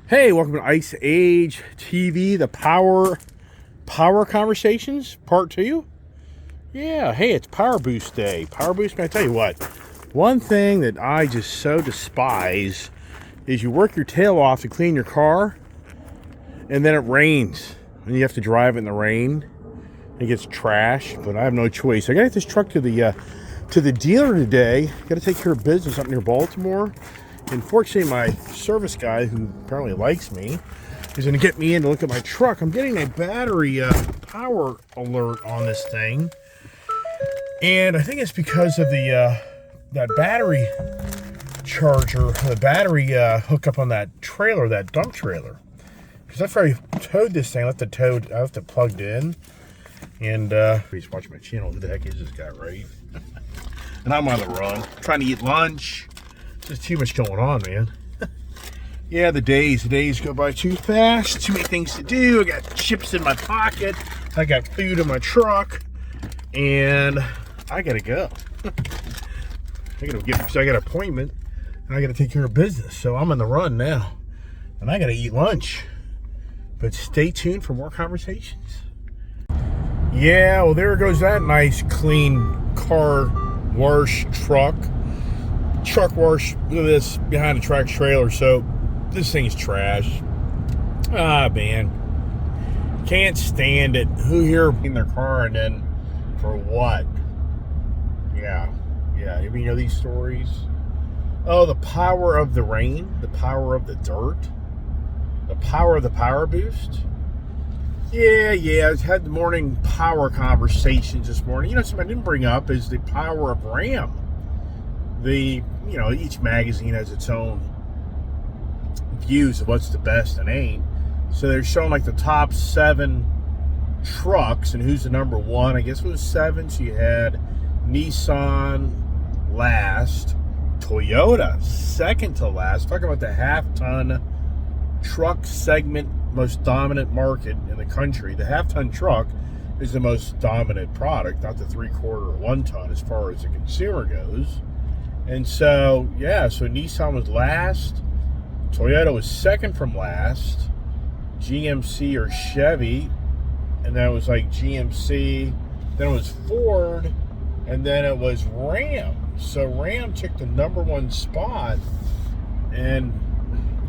Hey, welcome to Ice Age TV, the Power Conversations, Part 2. Yeah, hey, it's Powerboost Day. Powerboost, man, I tell you what, one thing that I just so despise is you work your tail off to clean your car, and then it rains, and you have to drive it in the rain. It gets trashed, but I have no choice. I got to get this truck to the dealer today. Got to take care of business up near Baltimore. Unfortunately, my service guy, who apparently likes me, is going to get me in to look at my truck. I'm getting a battery power alert on this thing, and I think it's because of the that battery charger, the battery hookup on that trailer, that dump trailer. Because after I towed this thing, I left it plugged in, and he's watching my channel. Who the heck is this guy, right? And I'm on the run, trying to eat lunch. There's too much going on, man. Yeah, the days go by too fast. Too many things to do. I got chips in my pocket. I got food in my truck, and I gotta go. I got an appointment, and I gotta take care of business. So I'm on the run now, and I gotta eat lunch. But stay tuned for more conversations. Yeah, well, there goes that nice, clean car wash truck wash. Look at this behind the track trailer. So this thing's trash. Ah, man, can't stand it. Who here in their car, and then for what? Yeah. You know these stories? Oh, the power of the rain, the power of the dirt, the power of the Powerboost. Yeah, I had the morning power conversations this morning. You know, something I didn't bring up is the power of RAM. Each magazine has its own views of what's the best and ain't. So they're showing like the top 7 trucks and who's the number 1. I guess it was 7. So you had Nissan last, Toyota second to last. Talk about the half-ton truck segment, most dominant market in the country. The half-ton truck is the most dominant product, not the 3/4 or 1 ton as far as the consumer goes. And so, so Nissan was last, Toyota was second from last, GMC or Chevy, and then it was like GMC, then it was Ford, and then it was Ram. So Ram took the number 1 spot, and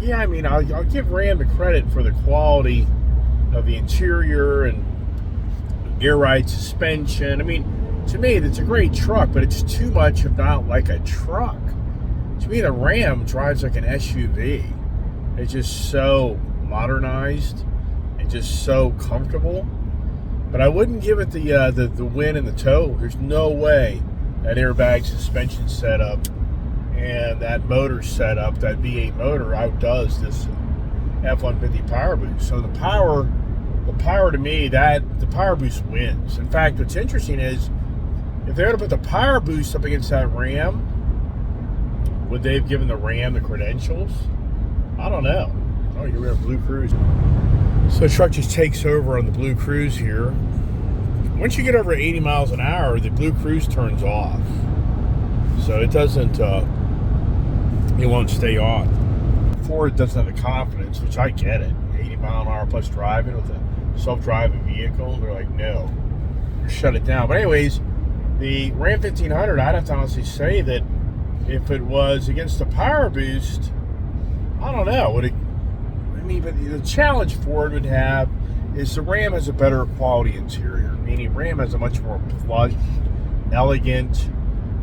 I'll give Ram the credit for the quality of the interior and air ride suspension. To me, that's a great truck, but it's too much of not like a truck. To me, the Ram drives like an SUV. It's just so modernized and just so comfortable. But I wouldn't give it the win in the toe. There's no way that airbag suspension setup and that motor setup, that V8 motor, outdoes this F-150 Powerboost. So the power to me, that the Powerboost wins. In fact, what's interesting is, if they were to put the Powerboost up against that Ram, would they have given the Ram the credentials? I don't know. Oh, here we have Blue Cruise. So the truck just takes over on the Blue Cruise here. Once you get over 80 miles an hour, the Blue Cruise turns off. So it doesn't, it won't stay on. Ford doesn't have the confidence, which I get it. 80 mile an hour plus driving with a self-driving vehicle. They're like, no, shut it down. But anyways, the Ram 1500, I'd have to honestly say that if it was against the Powerboost, I don't know. But the challenge Ford would have is the Ram has a better quality interior. Meaning Ram has a much more plush, elegant,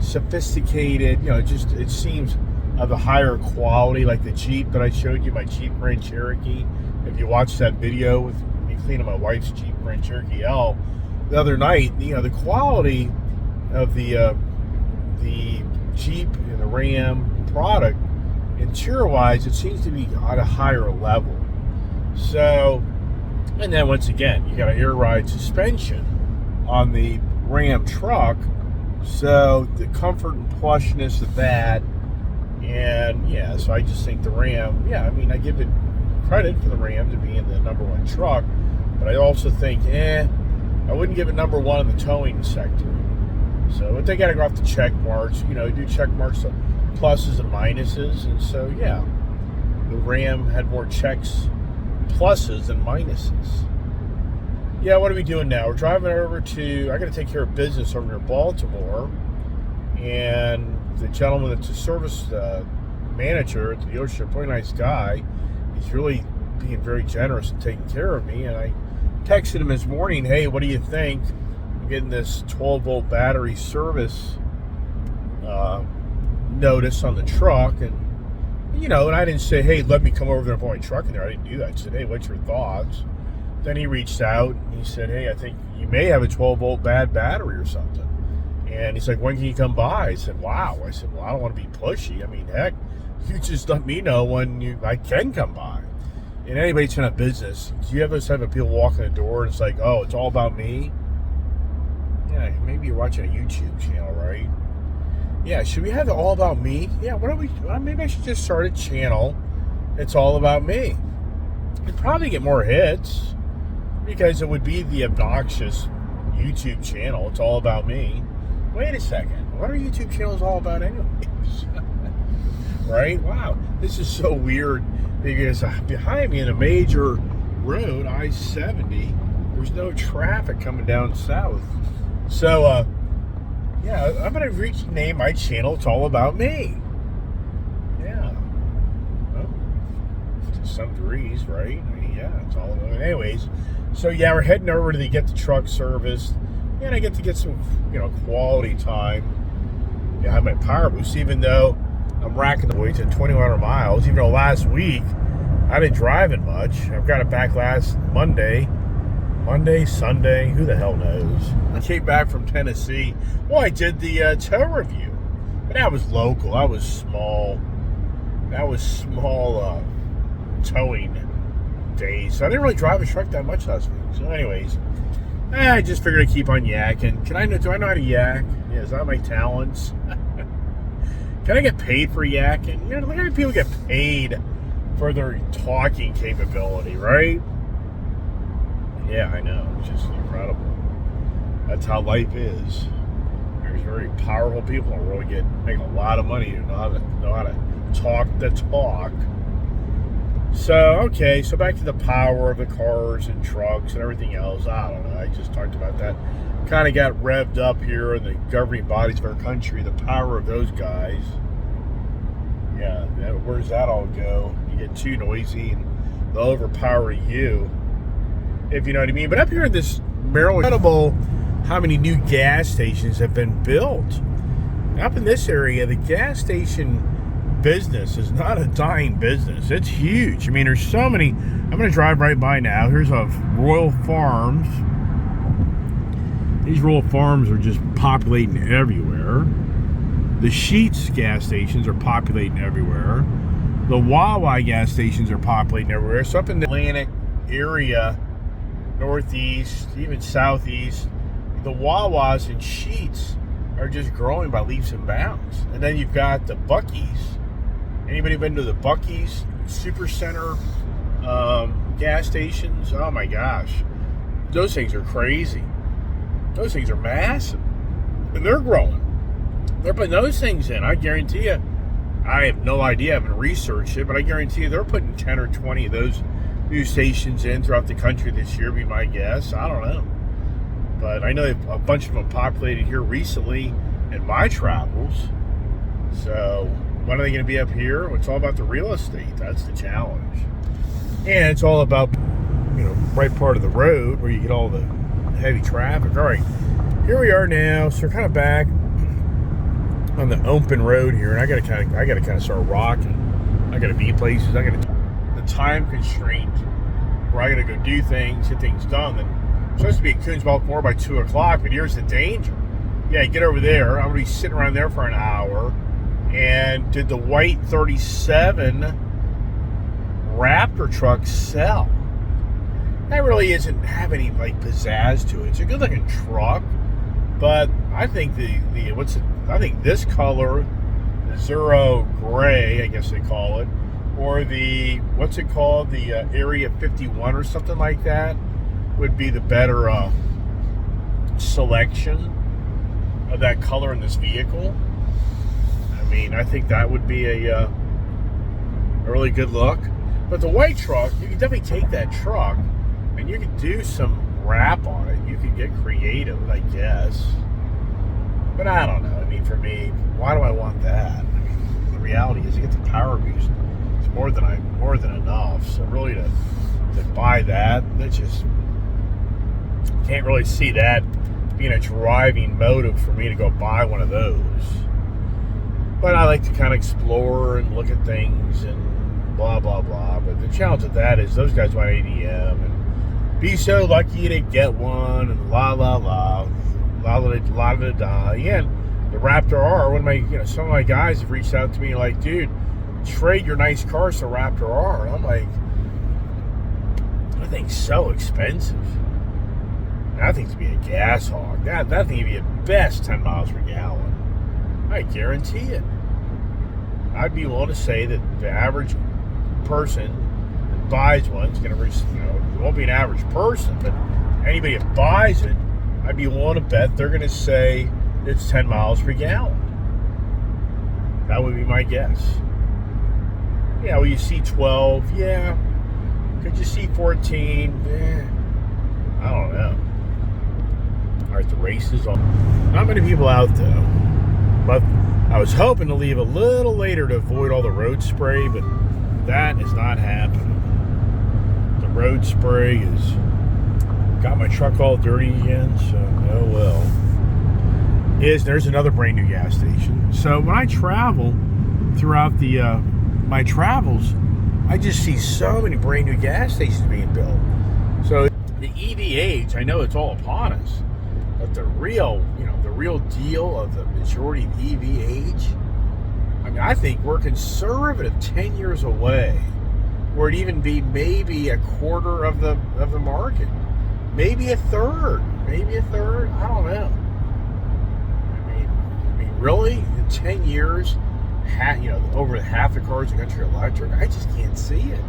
sophisticated, it seems of a higher quality, like the Jeep that I showed you, my Jeep Grand Cherokee. If you watched that video with me cleaning my wife's Jeep Grand Cherokee L the other night, the quality of the Jeep and the Ram product, interior-wise, it seems to be at a higher level. So, and then once again, you got an air ride suspension on the Ram truck, so the comfort and plushness of that, and so I just think the Ram, I give it credit for the Ram to being the number 1 truck, but I also think, I wouldn't give it number 1 in the towing sector. So, but they got to go off the check marks, do check marks, pluses and minuses, and so, the Ram had more checks, pluses than minuses. Yeah, what are we doing now? We're driving over to, I got to take care of business over near Baltimore. And the gentleman that's a service manager at the dealership, really nice guy. He's really being very generous and taking care of me. And I texted him this morning, hey, what do you think? I'm getting this 12-volt battery service notice on the truck. And, you know, and I didn't say, hey, let me come over there and put my truck in there. I didn't do that. I said, hey, what's your thoughts? Then he reached out and he said, hey, I think you may have a 12-volt bad battery or something. And he's like, when can you come by? I said, wow. I said, well, I don't want to be pushy. I mean, heck, you just let me know when I can come by. And anybody's in a business, do you ever have people walk in the door and it's like, oh, it's all about me? Yeah, maybe you're watching a YouTube channel, right? Yeah, should we have it all about me? Yeah, what are we? Maybe I should just start a channel. It's all about me. It'd probably get more hits because it would be the obnoxious YouTube channel. It's all about me. Wait a second. What are YouTube channels all about anyways? Right? Wow. This is so weird because behind me in a major road, I-70, there's no traffic coming down south. So, yeah, I'm going to rename my channel. It's all about me. Yeah. Well, to some degrees, right? I mean, yeah, it's all about me. Anyways, so yeah, we're heading over to get the truck serviced. And I get to get some, you know, quality time behind my Powerboost, even though I'm racking the way to 2,100 miles. Even though last week I didn't drive it much. I've got it back last Monday, Sunday, who the hell knows. I came back from Tennessee. Well, I did the tow review, but that was local. That was small towing days. So I didn't really drive a truck that much last week. So anyways, I just figured I'd keep on yakking. Do I know how to yak? Yeah, is that my talents? Can I get paid for yakking? You know, look how people get paid for their talking capability, right? Yeah, I know. It's just incredible. That's how life is. There's very powerful people who really make a lot of money to know how to talk the talk. So, okay, so back to the power of the cars and trucks and everything else. I don't know. I just talked about that. Kind of got revved up here in the governing bodies of our country, the power of those guys. Yeah, where does that all go? You get too noisy and they'll overpower you, if you know what I mean. But up here in this Maryland, incredible how many new gas stations have been built. Up in this area, the gas station business is not a dying business. It's huge. I mean, there's so many. I'm going to drive right by now. Here's a Royal Farms. These Royal Farms are just populating everywhere. The Sheetz gas stations are populating everywhere. The Wawa gas stations are populating everywhere. So up in the Atlantic area, northeast, even southeast, the Wawas and Sheetz are just growing by leaps and bounds. And then you've got the Buc-ee's. Anybody been to the Buc-ee's Supercenter gas stations? Oh my gosh. Those things are crazy. Those things are massive. And they're growing. They're putting those things in. I guarantee you, I have no idea. I haven't researched it, but I guarantee you they're putting 10 or 20 of those new stations in throughout the country this year, be my guess. I don't know. But I know a bunch of them populated here recently in my travels. So when are they going to be up here? Well, it's all about the real estate. That's the challenge. And it's all about, you know, right part of the road where you get all the heavy traffic. All right, here we are now. So we're kind of back on the open road here, and I gotta kind of start rocking. I gotta be places. The time constraint where I gotta go do things, get things done. Then I'm supposed to be at Coons, Baltimore by 2 o'clock, but here's the danger. Yeah, get over there. I'm gonna be sitting around there for an hour. And did the white 37 Raptor truck sell? That really isn't have any like pizzazz to it. It's a good looking truck, but I think I think this color, the Zero Gray, I guess they call it, or the what's it called, the Area 51 or something like that, would be the better selection of that color in this vehicle. I mean, I think that would be a really good look. But the white truck, you can definitely take that truck and you can do some wrap on it. You can get creative, I guess. But I don't know. I mean, for me, why do I want that? I mean, the reality is, you get the Powerboost. It's more than enough. So really, to buy that just can't really see that being a driving motive for me to go buy one of those. But I like to kind of explore and look at things and blah, blah, blah. But the challenge with that is those guys want ADM and be so lucky to get one and la, la, la, la, la, la, la, la. Again, the Raptor R, some of my guys have reached out to me like, dude, trade your nice cars to Raptor R. And I'm like, that thing's so expensive. That thing's to be a gas hog. That thing would be at best 10 miles per gallon. I guarantee it. I'd be willing to say that the average person that buys one is going to reach, it won't be an average person, but anybody that buys it, I'd be willing to bet they're going to say it's 10 miles per gallon. That would be my guess. Yeah, well, you see 12, yeah. Could you see 14? I don't know. All right, the race is on. Not many people out, though. But I was hoping to leave a little later to avoid all the road spray, but that is not happening. The road spray has got my truck all dirty again, so oh well. There's another brand new gas station. So when I travel throughout my travels, I just see so many brand new gas stations being built. So the EV age, I know it's all upon us, but the real deal of the majority of EV age, I mean, I think we're conservative 10 years away, where it'd even be maybe a quarter of the market, maybe a third. I don't know. I mean, really, in 10 years, over half the cars in the country are electric. I just can't see it.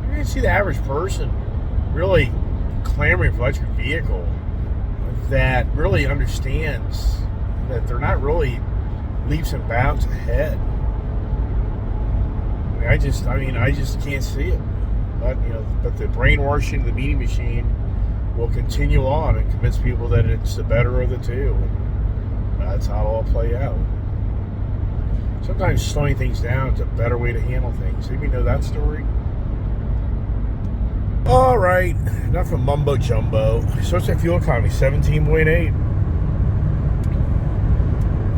You're going to see the average person really clamoring for an electric vehicle that really understands that they're not really leaps and bounds ahead. I just can't see it. But the brainwashing of the media machine will continue on and convince people that it's the better of the two. And that's how it'll all play out. Sometimes slowing things down is a better way to handle things. Anybody know that story? All right, enough of mumbo jumbo. So what's fuel economy? 17.8.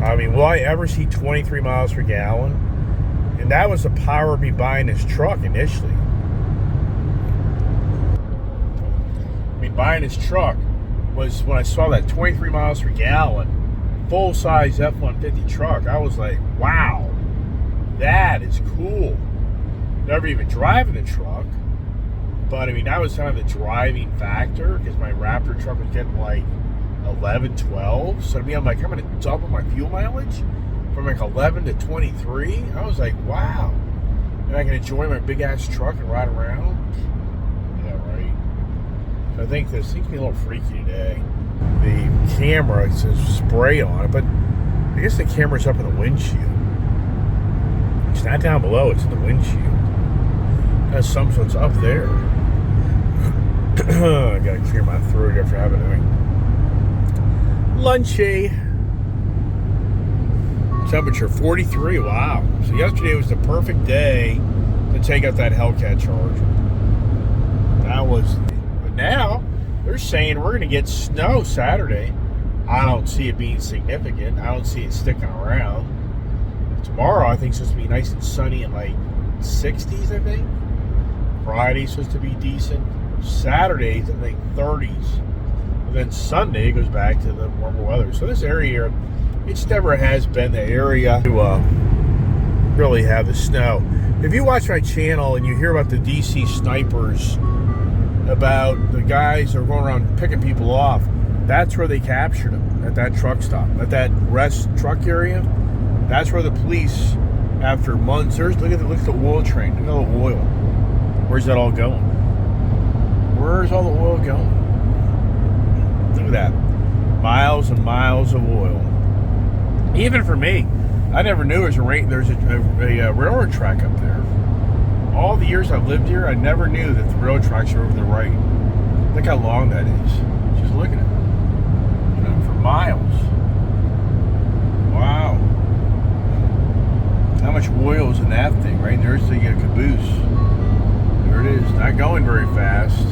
I mean, will I ever see 23 miles per gallon? And that was the power of me buying this truck initially. I mean, buying this truck was when I saw that 23 miles per gallon, full-size F-150 truck. I was like, wow, that is cool. Never even driving the truck. But, I mean, that was kind of the driving factor because my Raptor truck was getting like 11, 12. So to me, I'm like, I'm going to double my fuel mileage from like 11 to 23. I was like, wow. And I can enjoy my big-ass truck and ride around. Yeah, right. So I think this thing's being a little freaky today. The camera says spray on it, but I guess the camera's up in the windshield. It's not down below, it's in the windshield. That's so it's up there. I gotta clear my throat after having lunchy. Temperature 43. Wow. So yesterday was the perfect day to take out that Hellcat Charger. But now they're saying we're gonna get snow Saturday. I don't see it being significant. I don't see it sticking around. Tomorrow I think it's supposed to be nice and sunny and like 60s, I think. Friday's supposed to be decent. Saturday's, I think, 30s. And then Sunday it goes back to the warmer weather. So this area here, it just never has been the area to really have the snow. If you watch my channel and you hear about the DC snipers, about the guys that are going around picking people off, that's where they captured them, at that truck stop, at that rest truck area. That's where the police, after months, look at the oil train, look at all the oil. Where's that all going? Where's all the oil going? Look at that. Miles and miles of oil. Even for me, I never knew there's a railroad track up there. All the years I've lived here, I never knew that the railroad tracks are over the right. Look how long that is. Just looking at it. You know, for miles. Wow. How much oil is in that thing, right? And there's the caboose. There it is. Not going very fast.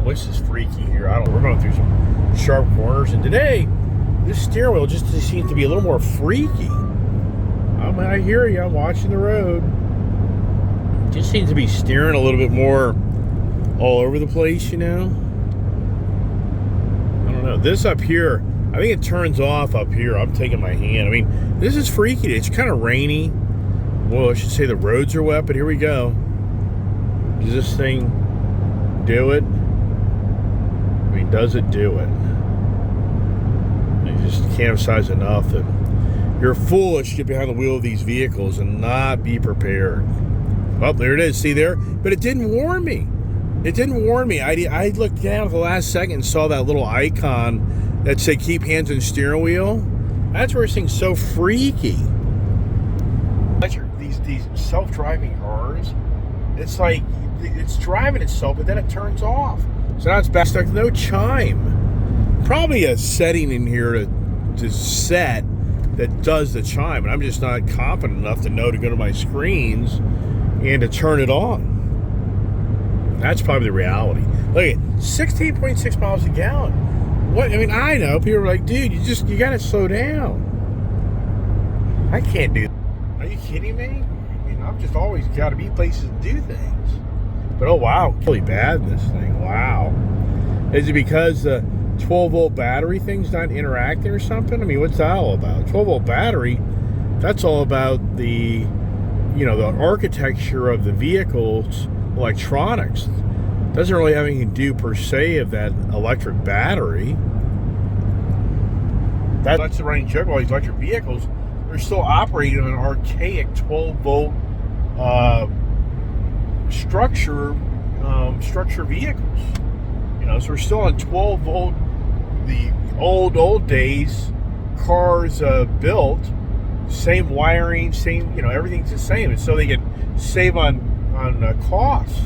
This is freaky here. We're going through some sharp corners, and today this steering wheel just seems to be a little more freaky. I hear you. I'm watching the road. Just seems to be steering a little bit more all over the place, you know. I don't know. This up here, I think it turns off up here. I'm taking my hand. I mean, this is freaky. It's kind of rainy. Well, I should say the roads are wet, but here we go. Does this thing do it? I mean, does it do it? You just can't emphasize enough that you're foolish to get behind the wheel of these vehicles and not be prepared. Oh, there it is. See there? But it didn't warn me. It didn't warn me. I looked down at the last second and saw that little icon that said keep hands on the steering wheel. That's where this thing's so freaky. These self-driving cars, it's like it's driving itself, but then it turns off. So now it's back stuck. No chime. Probably a setting in here to set that does the chime, and I'm just not competent enough to know to go to my screens and to turn it on. That's probably the reality. Look at 16.6 miles a gallon. What? I mean, I know people are like, dude, you gotta slow down. I can't do that. Are you kidding me? I mean, I've just always got to be places to do things. But oh wow, really bad in this thing. Wow. Is it because the 12-volt battery thing's not interacting or something? I mean, what's that all about? 12-volt battery, that's all about the, you know, the architecture of the vehicle's electronics. Doesn't really have anything to do per se of that electric battery. That's the running joke of all these electric vehicles. They're still operating on an archaic 12-volt structure vehicles. You know, so we're still on 12-volt, the old days cars built, same wiring, same, you know, everything's the same, and so they can save on costs.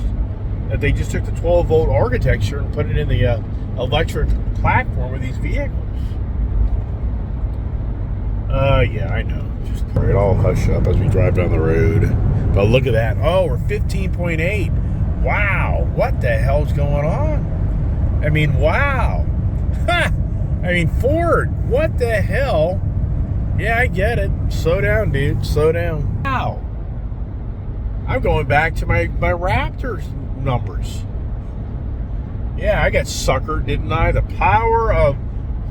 That they just took the 12-volt architecture and put it in the electric platform of these vehicles. Yeah, I know. Just all right, I'll hush up as we drive down the road. But look at that. Oh, we're 15.8. Wow, what the hell's going on? I mean, wow. Ha! I mean, Ford, what the hell? Yeah, I get it. Slow down, dude. Slow down. Wow. I'm going back to my Raptor numbers. Yeah, I got suckered, didn't I? The power of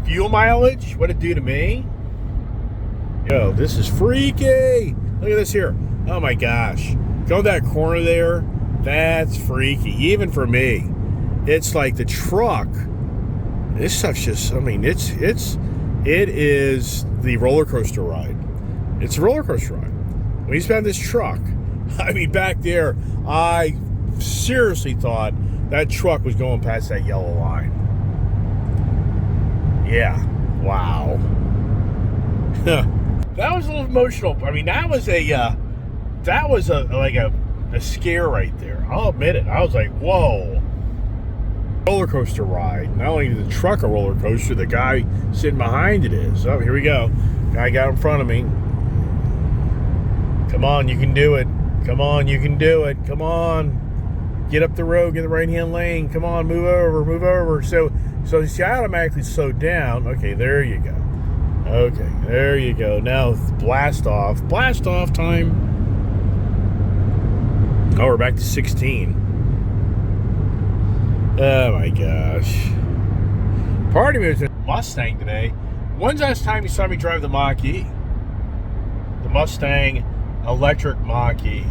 fuel mileage. What'd it do to me? Yo, this is freaky. Look at this here. Oh my gosh. Go that corner there. That's freaky. Even for me. It's like the truck. This stuff's just, I mean, it is the roller coaster ride. It's a roller coaster ride. When you spend this truck, I mean, back there, I seriously thought that truck was going past that yellow line. Yeah. Wow. That was a little emotional. I mean, that was a scare right there. I'll admit it. I was like, whoa. Roller coaster ride. Not only is the truck a roller coaster, the guy sitting behind it is. Oh, here we go. Guy got in front of me. Come on, you can do it. Come on, you can do it. Come on. Get up the road, get the right-hand lane. Come on, move over, move over. So see, I automatically slowed down. Okay, there you go. Okay, there you go. Now, blast off. Blast off time. Oh, we're back to 16. Oh, my gosh. Part of me was in a Mustang today. When's the last time you saw me drive the Mach-E? The Mustang electric Mach-E.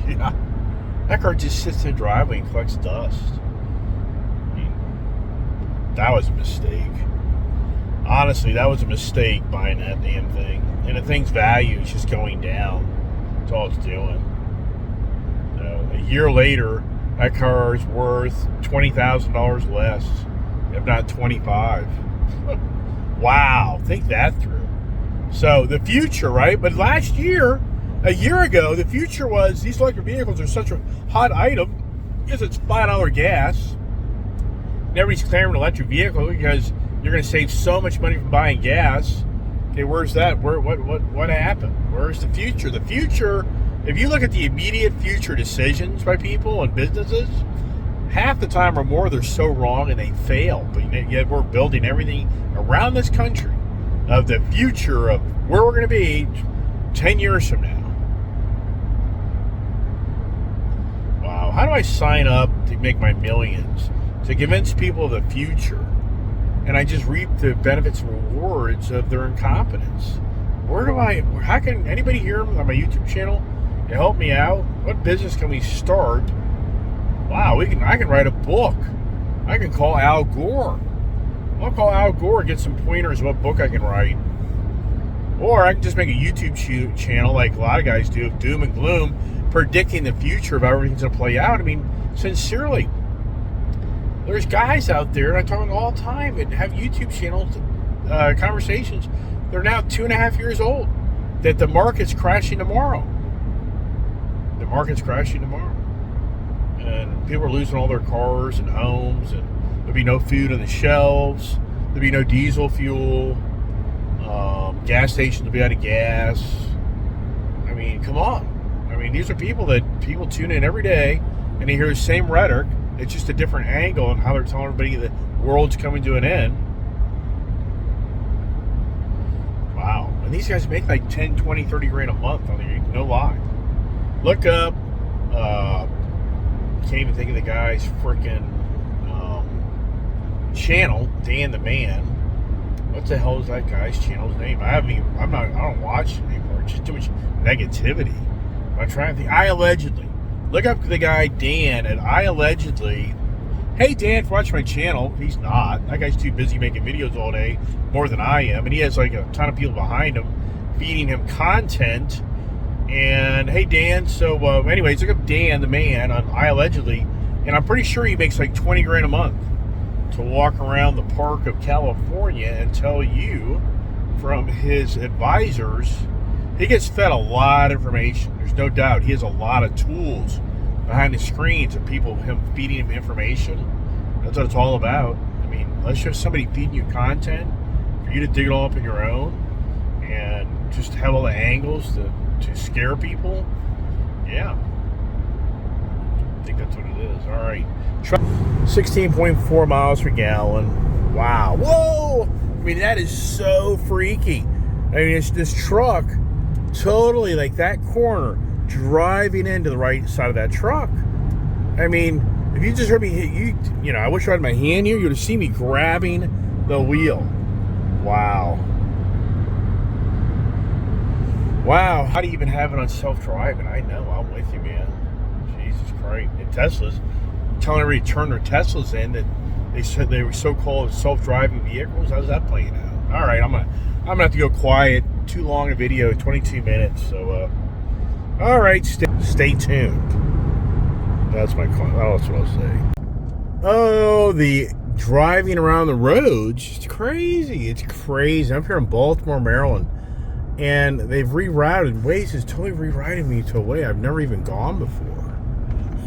Yeah. That car just sits in the driveway and collects dust. I mean, that was a mistake. Honestly, that was a mistake buying that damn thing. And the thing's value is just going down. That's all it's doing. A year later, that car is worth $20,000 less, if not $25,000. Wow, think that through. So the future, right? But last year, a year ago, the future was these electric vehicles are such a hot item because it's $5 gas. And everybody's clamoring electric vehicle because you're going to save so much money from buying gas. Okay, where's that? What happened? Where's the future? The future, if you look at the immediate future decisions by people and businesses, half the time or more they're so wrong and they fail. But yet we're building everything around this country of the future of where we're going to be 10 years from now. Wow, how do I sign up to make my millions? To convince people of the future. And I just reap the benefits and rewards of their incompetence. How can anybody hear on my YouTube channel to help me out? What business can we start? Wow, I can write a book. I can call Al Gore. I'll call Al Gore and get some pointers what book I can write. Or I can just make a YouTube channel like a lot of guys do, of doom and gloom, predicting the future of how everything's going to play out. I mean, sincerely, there's guys out there, and I talk to them all the time, and have YouTube channels, conversations. They're now 2.5 years old. That the market's crashing tomorrow. The market's crashing tomorrow. And people are losing all their cars and homes, and there'll be no food on the shelves. There'll be no diesel fuel. Gas stations will be out of gas. I mean, come on. I mean, these are people tune in every day, and they hear the same rhetoric. It's just a different angle on how they're telling everybody the world's coming to an end. Wow. And these guys make like 10, 20, 30 grand a month on there. No lie. Look up, can't even think of the guy's freaking channel, Dan the Man. What the hell is that guy's channel's name? I don't watch it anymore. It's just too much negativity. I'm trying to think. I allegedly. Look up the guy Dan, and I allegedly. Hey Dan, for watching my channel. He's not. That guy's too busy making videos all day, more than I am, and he has like a ton of people behind him, feeding him content. And hey Dan, so anyways, look up Dan the Man on I allegedly, and I'm pretty sure he makes like 20 grand a month to walk around the park of California and tell you from his advisors. He gets fed a lot of information. There's no doubt. He has a lot of tools behind the screens of him feeding him information. That's what it's all about. I mean, unless you have somebody feeding you content, for you to dig it all up on your own and just have all the angles to scare people, yeah. I think that's what it is. All right. 16.4 miles per gallon. Wow. Whoa! I mean, that is so freaky. I mean, it's this truck totally like that corner driving into the right side of that truck. I mean, if you just heard me hit you know, I wish I had my hand here, you would have seen me grabbing the wheel. Wow. Wow. How do you even have it on self-driving? I know. I'm with you, man. Jesus Christ. And Teslas, telling everybody to turn their Teslas in, that they said they were so-called self-driving vehicles. How's that playing out? All right, I'm gonna have to go quiet. Too long a video, 22 minutes. So, all right, stay tuned. That's what I'll say. Oh, the driving around the roads, it's crazy. It's crazy. I'm here in Baltimore, Maryland, and they've rerouted. Waze is totally rerouting me to a way I've never even gone before.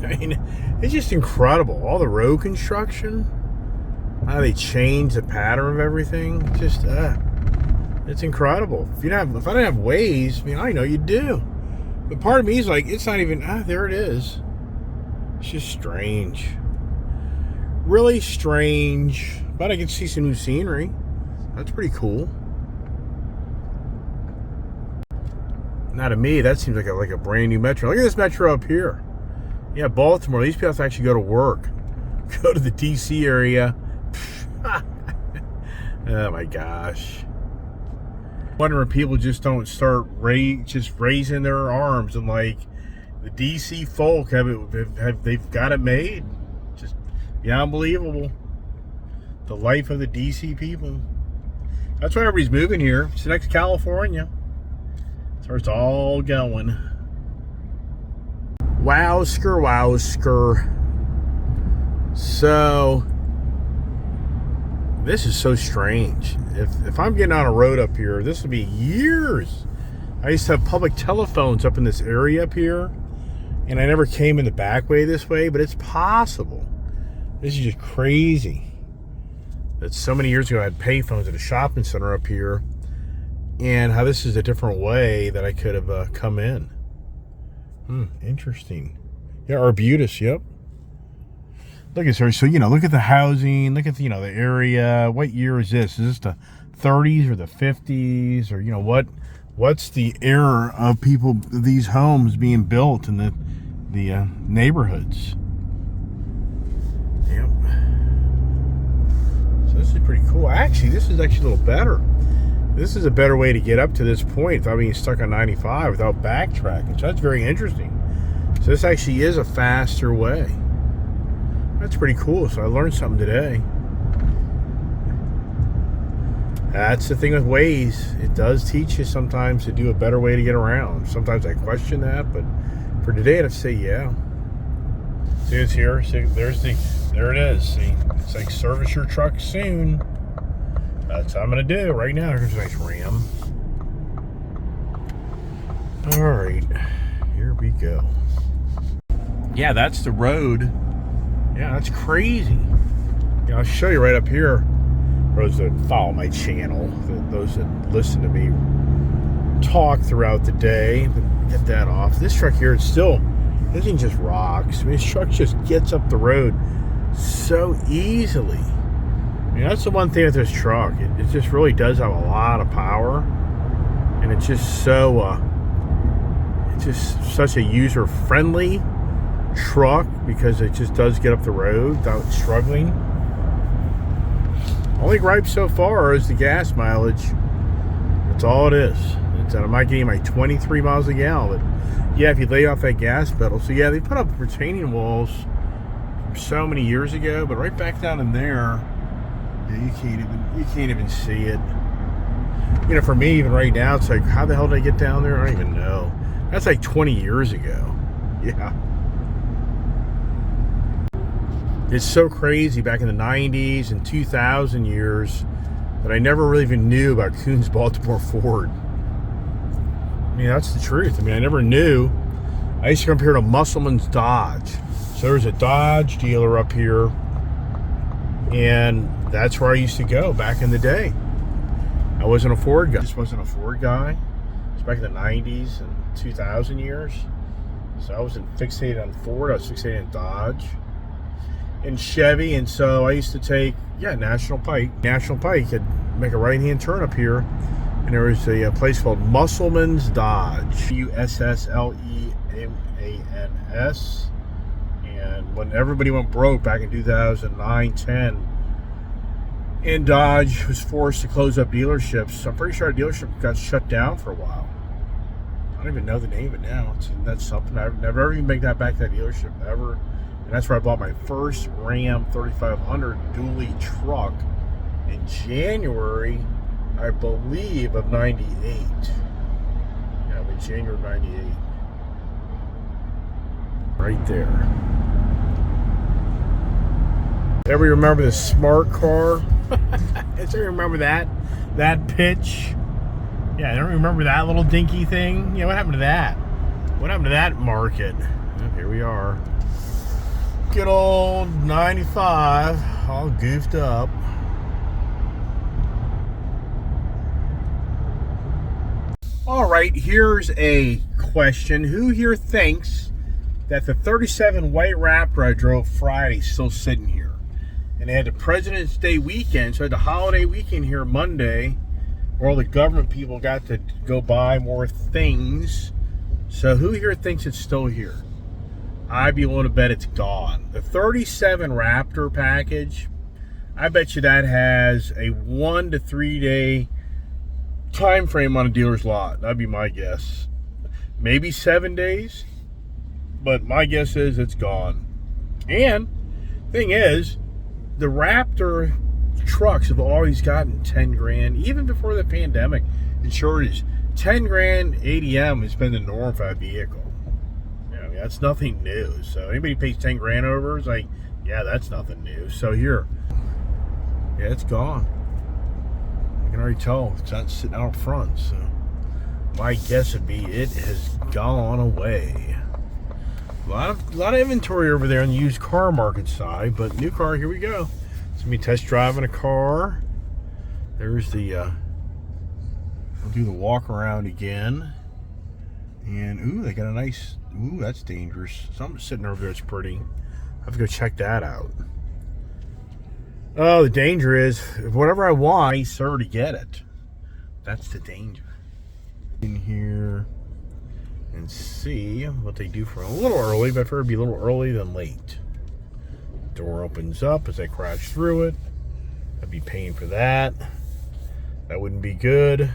I mean, it's just incredible. All the road construction, how they change the pattern of everything. Just, it's incredible. If I didn't have Waze, I mean, I know you do. But part of me is like, it's not even, there it is. It's just strange. Really strange. But I can see some new scenery. That's pretty cool. Now to me, that seems like a brand new metro. Look at this metro up here. Yeah, Baltimore. These people have to actually go to work. Go to the DC area. Oh my gosh. Wondering if people just don't start just raising their arms and like the DC folk they've got it made. Just unbelievable. The life of the DC people. That's why everybody's moving here. It's next to California. That's where it's all going. Wow, Skur. So This is so strange. If I'm getting on a road up here, this would be years. I used to have public telephones up in this area up here, and I never came in the back way this way, but it's possible. This is just crazy. That so many years ago I had payphones at a shopping center up here, and how this is a different way that I could have come in. Interesting. Yeah, Arbutus, yep. Look at this. So, look at the housing, look at the, the area. What year is this? Is this the 30s or the 50s? Or, what's the era of these homes being built in the neighborhoods? Yep. So this is pretty cool. Actually, this is actually a little better. This is a better way to get up to this point without being stuck on 95, without backtracking. So that's very interesting. So this actually is a faster way. That's pretty cool. So I learned something today. That's the thing with Waze. It does teach you sometimes to do a better way to get around. Sometimes I question that, but for today I'd say yeah. See, it's here. See, there it is. See, it's like service your truck soon. That's what I'm going to do right now. Here's a nice Ram. All right, here we go. Yeah, that's the road. Yeah, that's crazy. I'll show you right up here. Those that follow my channel, those that listen to me talk throughout the day. But get that off. This truck here, this thing just rocks. I mean, this truck just gets up the road so easily. I mean, that's the one thing with this truck. It just really does have a lot of power, and it's just so it's just such a user-friendly truck because it just does get up the road without struggling. Only gripe so far is the gas mileage. That's all it is. It's that I'm not getting my 23 miles a gallon. But yeah, if you lay off that gas pedal. So yeah, they put up retaining walls so many years ago, but right back down in there, yeah, you can't even see it. For me, even right now, it's like, how the hell did I get down there? I don't even know. That's like 20 years ago. Yeah. It's so crazy back in the 90s and 2000 years that I never really even knew about Kuhn's Baltimore Ford. I mean, that's the truth. I mean, I never knew. I used to come here to Musselmans Dodge. So there's a Dodge dealer up here, and that's where I used to go back in the day. I wasn't a Ford guy. I just wasn't a Ford guy. It's back in the 90s and 2000 years. So I wasn't fixated on Ford. I was fixated on Dodge and Chevy. And so I used to take, National Pike. National Pike had make a right-hand turn up here, and there was a place called Musselmans Dodge. Musselmans. And when everybody went broke back in 2009, 10, and Dodge was forced to close up dealerships, I'm pretty sure our dealership got shut down for a while. I don't even know the name of it now. That's something. I've never even made that back to that dealership, ever. And that's where I bought my first Ram 3500 dually truck in January, I believe, of 98. Yeah, in January of 98. Right there. Everybody remember the smart car? Does everybody remember that pitch? Yeah, I don't remember that little dinky thing. What happened to that? What happened to that market? Well, here we are. Good old 95, all goofed up. All right, here's a question. Who here thinks that the 37 white Raptor I drove Friday is still sitting here? And they had the President's Day weekend, so I had the holiday weekend here Monday, where all the government people got to go buy more things. So who here thinks it's still here? I'd be willing to bet it's gone. The 37 Raptor package, I bet you that has a 1 to 3 day time frame on a dealer's lot. That'd be my guess. Maybe 7 days, but my guess is it's gone. And thing is, the Raptor trucks have always gotten 10 grand, even before the pandemic and shortage. 10 grand ADM has been the norm for that vehicle. That's nothing new. So anybody pays 10 grand over, it's like, yeah, that's nothing new. So here, Yeah, it's gone. I can already tell it's not sitting out front, so my guess would be it has gone away. A lot of inventory over there on the used car market side, but new car, here we go. It's me test driving a car. There's the I'll do the walk around again. And ooh, they got a nice, ooh, that's dangerous. Something's sitting over there that's pretty. I have to go check that out. Oh, the danger is whatever I want, I sir to get it. That's the danger. In here and see what they do for a little early, but I prefer to be a little early than late. Door opens up as I crash through it. I'd be paying for that. That wouldn't be good.